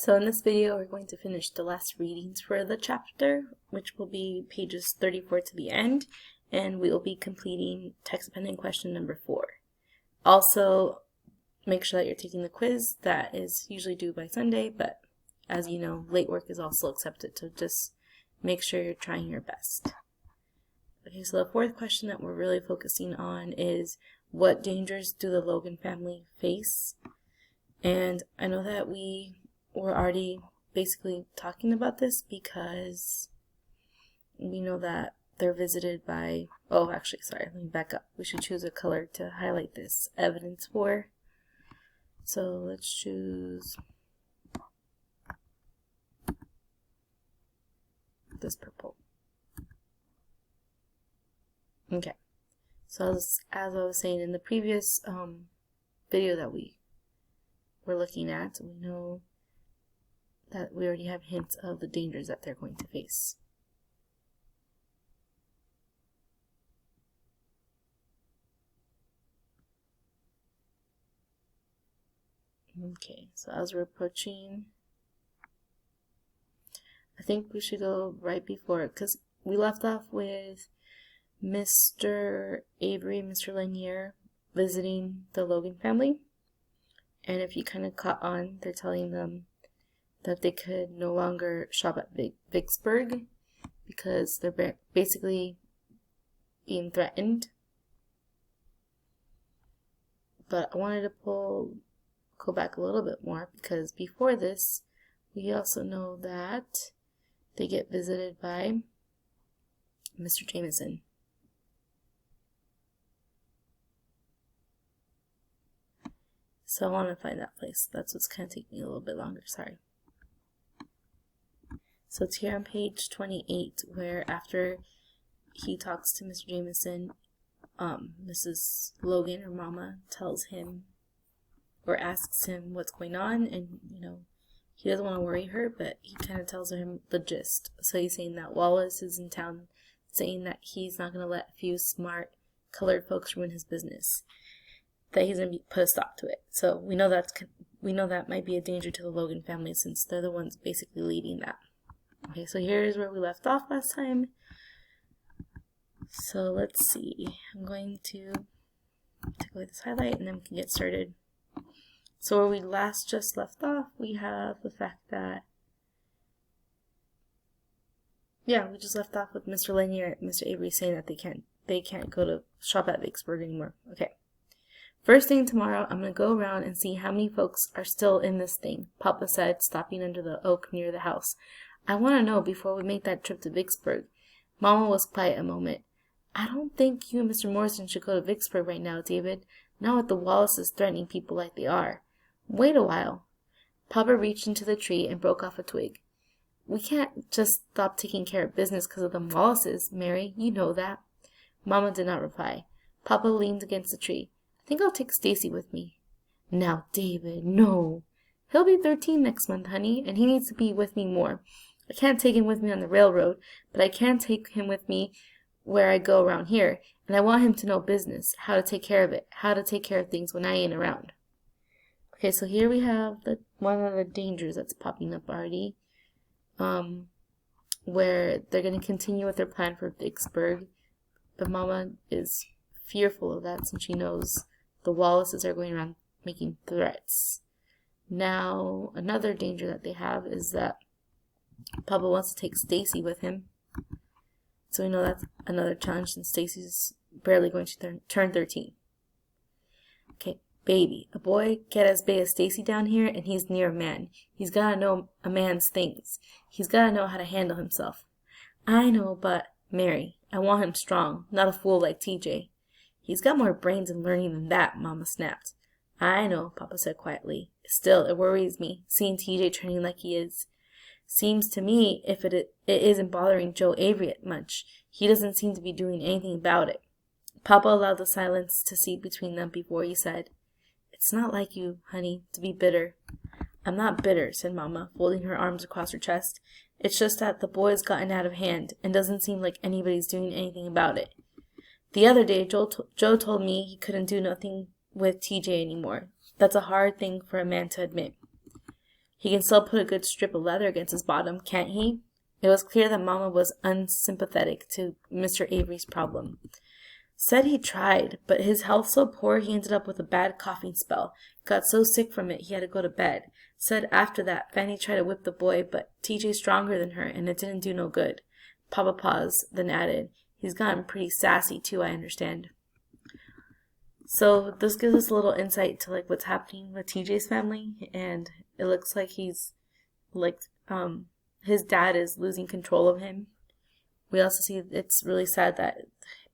So in this video, we're going to finish the last readings for the chapter, which will be pages 34 to the end, and we will be completing text-dependent question number 4. Also, make sure that you're taking the quiz. That is usually due by Sunday, but as you know, late work is also accepted, so just make sure you're trying your best. Okay, so the fourth question that we're really focusing on is, what dangers do the Logan family face? And I know that we were already basically talking about this because we know that they're visited by, oh actually sorry, let me back up. We should choose a color to highlight this evidence for. So let's choose this purple. Okay, so as I was saying in the previous video that we were looking at, we know that we already have hints of the dangers that they're going to face. Okay, so as we're approaching, I think we should go right before it, because we left off with Mr. Avery and Mr. Lanier visiting the Logan family. And if you kind of caught on, they're telling them that they could no longer shop at Vicksburg because they're basically being threatened. But I wanted to go back a little bit more, because before this, we also know that they get visited by Mr. Jameson. So I want to find that place. That's what's kind of taking me a little bit longer, sorry. So it's here on page 28, where after he talks to Mr. Jameson, Mrs. Logan, or Mama, tells him or asks him what's going on, and he doesn't want to worry her, but he kind of tells him the gist. So he's saying that Wallace is in town, saying that he's not going to let a few smart colored folks ruin his business, that he's going to put a stop to it. So we know that might be a danger to the Logan family, since they're the ones basically leading that. Okay, so here's where we left off last time. So let's see. I'm going to take away this highlight and then we can get started. So where we just left off, we have the fact that, we just left off with Mr. Lanier and Mr. Avery saying that they can't go to shop at Vicksburg anymore. Okay. First thing tomorrow, I'm going to go around and see how many folks are still in this thing, Papa said, stopping under the oak near the house. I want to know before we make that trip to Vicksburg. Mama was quiet a moment. I don't think you and Mr. Morrison should go to Vicksburg right now, David. Not with the Wallaces threatening people like they are. Wait a while. Papa reached into the tree and broke off a twig. We can't just stop taking care of business because of them Wallaces, Mary. You know that. Mama did not reply. Papa leaned against the tree. I think I'll take Stacy with me. Now, David, no. He'll be 13 next month, honey, and he needs to be with me more. I can't take him with me on the railroad, but I can take him with me where I go around here, and I want him to know business, how to take care of it, how to take care of things when I ain't around. Okay, so here we have one of the dangers that's popping up already, where they're going to continue with their plan for Vicksburg, but Mama is fearful of that since she knows the Wallaces are going around making threats. Now, another danger that they have is that Papa wants to take Stacy with him. So we know that's another challenge since Stacy's barely going to turn 13. Okay, baby, a boy get as big as Stacy down here and he's near a man. He's got to know a man's things. He's got to know how to handle himself. I know, but Mary, I want him strong, not a fool like TJ. He's got more brains and learning than that, Mama snapped. I know, Papa said quietly. Still, it worries me, seeing TJ turning like he is. Seems to me if it isn't bothering Joe Avery much. He doesn't seem to be doing anything about it. Papa allowed the silence to seep between them before he said, It's not like you, honey, to be bitter. I'm not bitter, said Mama, folding her arms across her chest. It's just that the boy's gotten out of hand and doesn't seem like anybody's doing anything about it. The other day, Joe told me he couldn't do nothing with TJ anymore. That's a hard thing for a man to admit. He can still put a good strip of leather against his bottom, can't he? It was clear that Mama was unsympathetic to Mr. Avery's problem. Said he tried, but his health so poor he ended up with a bad coughing spell. Got so sick from it he had to go to bed. Said after that Fanny tried to whip the boy, but TJ's stronger than her, and it didn't do no good. Papa paused, then added, he's gotten pretty sassy too, I understand. So this gives us a little insight to what's happening with TJ's family, and it looks like he's his dad is losing control of him. We also see it's really sad that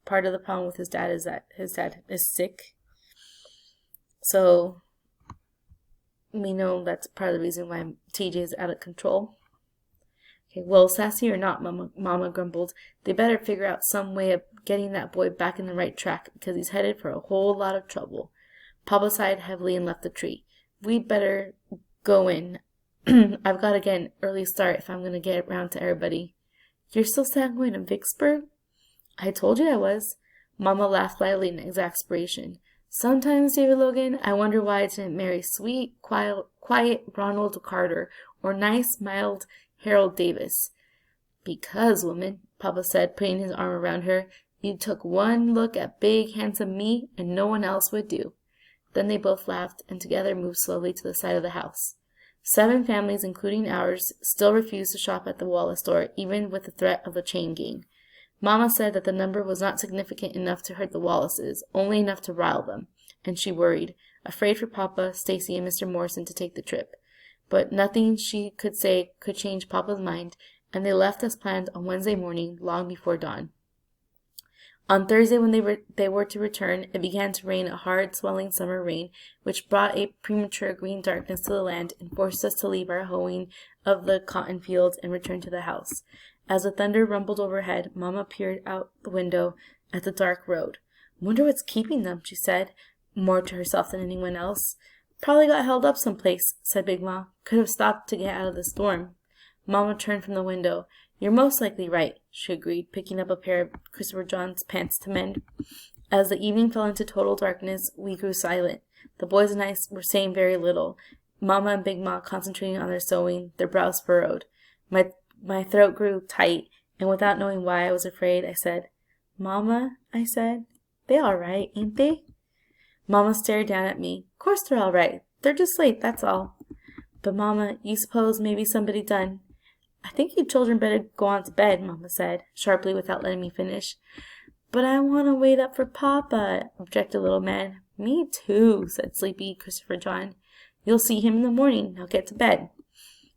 part of the problem with his dad is that his dad is sick. So we know that's part of the reason why TJ is out of control. Okay, well, sassy or not, Mama grumbled, they better figure out some way of getting that boy back in the right track because he's headed for a whole lot of trouble. Papa sighed heavily and left the tree. We'd better go in. I've got to get an early start if I'm going to get around to everybody. You're still sad going to Vicksburg? I told you I was. Mama laughed lightly in exasperation. Sometimes, David Logan, I wonder why I didn't marry sweet, quiet Ronald Carter or nice, mild Harold Davis. Because, woman, Papa said, putting his arm around her, you took one look at big, handsome me, and no one else would do. Then they both laughed, and together moved slowly to the side of the house. 7 families, including ours, still refused to shop at the Wallace store, even with the threat of a chain gang. Mama said that the number was not significant enough to hurt the Wallaces, only enough to rile them, and she worried, afraid for Papa, Stacy, and Mr. Morrison to take the trip. But nothing she could say could change Papa's mind, and they left as planned on Wednesday morning, long before dawn. On Thursday, when they were to return, it began to rain a hard, swelling summer rain, which brought a premature green darkness to the land and forced us to leave our hoeing of the cotton fields and return to the house. As the thunder rumbled overhead, Mama peered out the window at the dark road. Wonder what's keeping them, she said, more to herself than anyone else. Probably got held up someplace, said Big Ma. Could have stopped to get out of the storm. Mama turned from the window. You're most likely right, she agreed, picking up a pair of Christopher John's pants to mend. As the evening fell into total darkness, we grew silent. The boys and I were saying very little, Mama and Big Ma concentrating on their sewing, their brows furrowed. My throat grew tight, and without knowing why I was afraid, I said, Mama, I said, they all right, ain't they? Mama stared down at me. Course they're all right. They're just late, that's all. But, Mama, you suppose maybe somebody done. I think you children better go on to bed, Mama said, sharply without letting me finish. But I want to wait up for Papa, objected little man. Me too, said sleepy Christopher John. You'll see him in the morning. Now get to bed.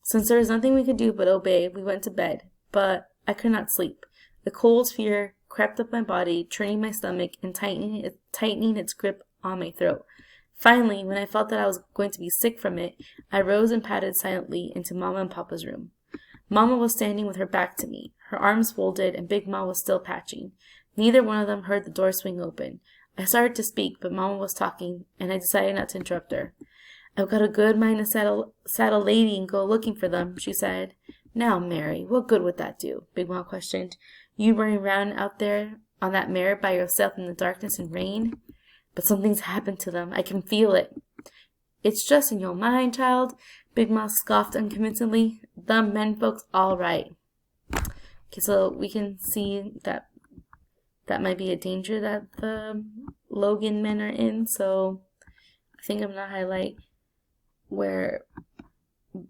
Since there was nothing we could do but obey, we went to bed. But I could not sleep. The cold fear crept up my body, churning my stomach and tightening its grip on my throat. Finally, when I felt that I was going to be sick from it, I rose and padded silently into Mama and Papa's room. Mama was standing with her back to me, her arms folded, and Big Ma was still patching. Neither one of them heard the door swing open. I started to speak, but Mama was talking, and I decided not to interrupt her. I've got a good mind to saddle a lady and go looking for them, she said. Now, Mary, what good would that do? Big Ma questioned. You running around out there on that mare by yourself in the darkness and rain? But something's happened to them. I can feel it. It's just in your mind, child, Big Ma scoffed unconvincingly. Them men folks all right. Okay, so we can see that might be a danger that the Logan men are in, so I think I'm going to highlight where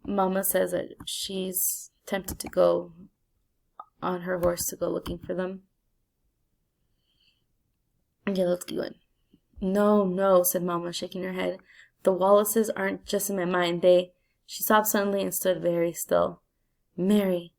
Mama says that she's tempted to go on her horse to go looking for them. Okay, let's keep going. No, said Mama, shaking her head. The Wallaces aren't just in my mind. She stopped suddenly and stood very still. Mary,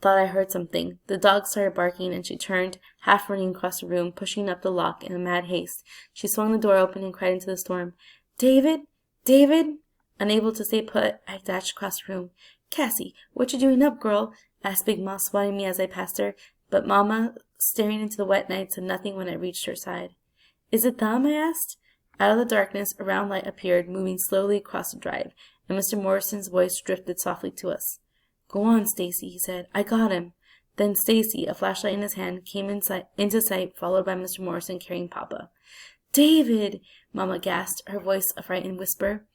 thought I heard something. The dog started barking, and she turned, half running across the room, pushing up the lock in a mad haste. She swung the door open and cried into the storm, David? David? Unable to stay put, I dashed across the room. Cassie, what you doing up, girl? Asked Big Ma, swatting me as I passed her. But Mama, staring into the wet night, said nothing when I reached her side. Is it them? I asked. Out of the darkness, a round light appeared, moving slowly across the drive, and Mr. Morrison's voice drifted softly to us. Go on, Stacy, he said. I got him. Then Stacy, a flashlight in his hand, came into sight, followed by Mr. Morrison carrying Papa. David! Mama gasped, her voice a frightened whisper.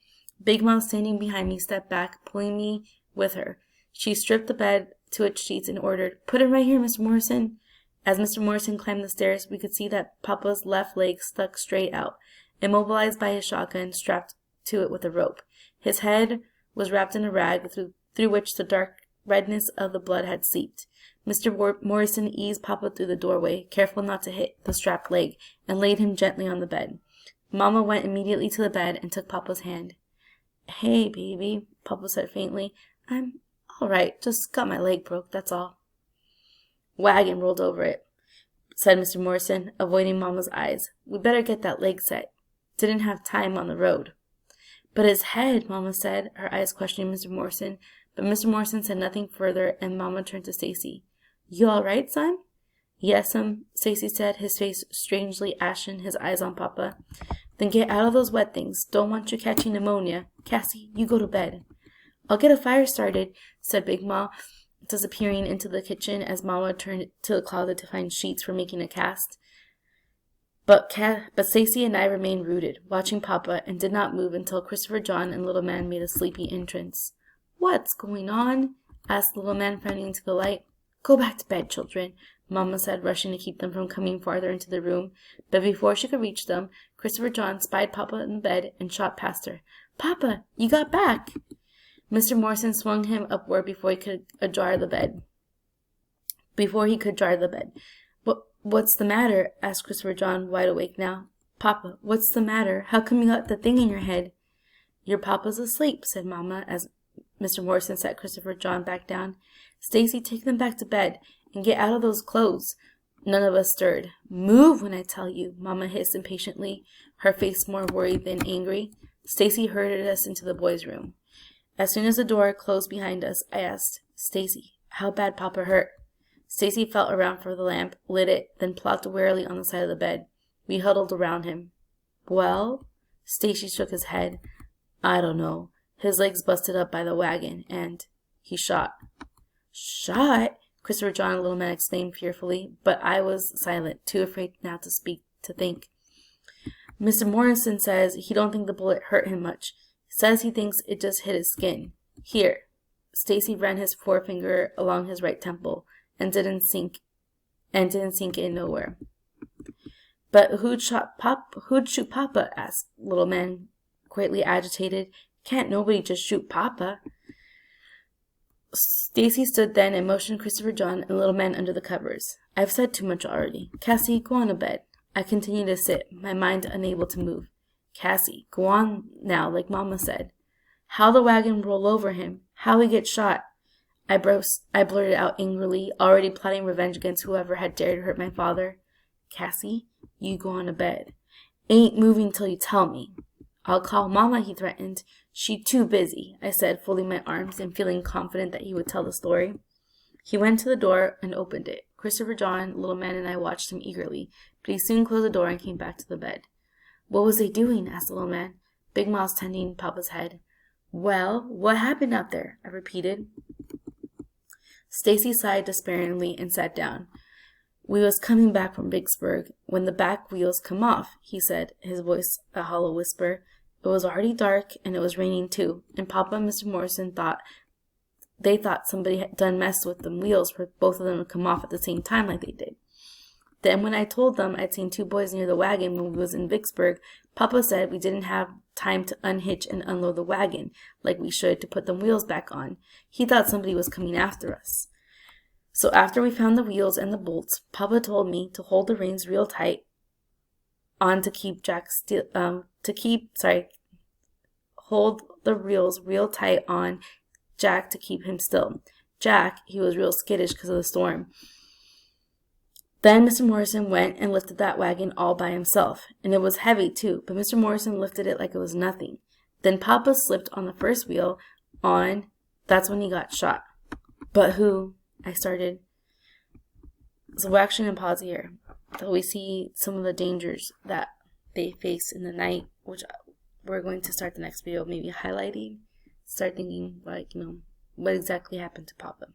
Big Mom, standing behind me, stepped back, pulling me with her. She stripped the bed to its sheets and ordered, "Put him right here, Mr. Morrison." As Mr. Morrison climbed the stairs, we could see that Papa's left leg stuck straight out, immobilized by his shotgun strapped to it with a rope. His head was wrapped in a rag through which the dark redness of the blood had seeped. Mr. Morrison eased Papa through the doorway, careful not to hit the strapped leg, and laid him gently on the bed. Mama went immediately to the bed and took Papa's hand. "Hey, baby," Papa said faintly. "I'm all right. Just got my leg broke, that's all." "Wagon rolled over it," said Mr. Morrison, avoiding Mama's eyes. "We better get that leg set. Didn't have time on the road." "But his head," Mama said, her eyes questioning Mr. Morrison. But Mr. Morrison said nothing further, and Mama turned to Stacy. "You all right, son?" "Yes'm," Stacy said, his face strangely ashen, his eyes on Papa. "Then get out of those wet things. Don't want you catching pneumonia. Cassie, you go to bed." "I'll get a fire started," said Big Ma, disappearing into the kitchen as Mama turned to the closet to find sheets for making a cast. But Stacy and I remained rooted, watching Papa, and did not move until Christopher John and Little Man made a sleepy entrance. "What's going on?" asked Little Man, frowning into the light. "Go back to bed, children," Mama said, rushing to keep them from coming farther into the room. But before she could reach them, Christopher John spied Papa in the bed and shot past her. "Papa, you got back!" Mr. Morrison swung him upward before he could jar the bed. What's the matter?" asked Christopher John, wide awake now. "Papa, what's the matter? How come you got the thing in your head?" "Your papa's asleep," said Mama, as Mr. Morrison set Christopher John back down. "Stacy, take them back to bed, and get out of those clothes." None of us stirred. "Move when I tell you," Mama hissed impatiently, her face more worried than angry. Stacy herded us into the boys' room. As soon as the door closed behind us, I asked, "Stacy, how bad Papa hurt?" Stacy felt around for the lamp, lit it, then plopped wearily on the side of the bed. We huddled around him. "Well?" Stacy shook his head. "I don't know. His legs busted up by the wagon, and he shot." "Shot?" Christopher John and Little Man exclaimed fearfully, but I was silent, too afraid now to speak, to think. "Mr. Morrison says he don't think the bullet hurt him much. Says he thinks it just hit his skin. Here." Stacy ran his forefinger along his right temple, and didn't sink in nowhere. "But who'd shoot Papa?" asked Little Man, greatly agitated. "Can't nobody just shoot Papa?" Stacy stood then and motioned Christopher John and Little Man under the covers. "I've said too much already. Cassie, go on to bed." I continued to sit, my mind unable to move. "Cassie, go on now, like Mama said." "How the wagon roll over him? How he get shot?" I blurted out angrily, already plotting revenge against whoever had dared hurt my father. "Cassie, you go on to bed." "Ain't moving till you tell me." "I'll call Mama," he threatened. "She too busy," I said, folding my arms and feeling confident that he would tell the story. He went to the door and opened it. Christopher John, Little Man, and I watched him eagerly, but he soon closed the door and came back to the bed. "What was they doing?" asked Little Man. Big Mouth tending Papa's head. "Well, what happened out there?" I repeated. Stacy sighed despairingly and sat down. "We was coming back from Vicksburg when the back wheels come off," he said, his voice a hollow whisper. "It was already dark, and it was raining too, and Papa and Mr. Morrison thought somebody had done messed with them wheels for both of them to come off at the same time like they did. Then when I told them I'd seen two boys near the wagon when we was in Vicksburg, Papa said we didn't have time to unhitch and unload the wagon like we should to put them wheels back on. He thought somebody was coming after us. So after we found the wheels and the bolts, Papa told me to hold the reins real tight on hold the reels real tight on Jack to keep him still. Jack, he was real skittish because of the storm. Then Mr. Morrison went and lifted that wagon all by himself, and it was heavy too, but Mr. Morrison lifted it like it was nothing. Then Papa slipped on the first wheel that's when he got shot. "But who?" I started. So we're actually going to pause here until we see some of the dangers that they face in the night, which we're going to start the next video maybe highlighting, start thinking what exactly happened to Papa.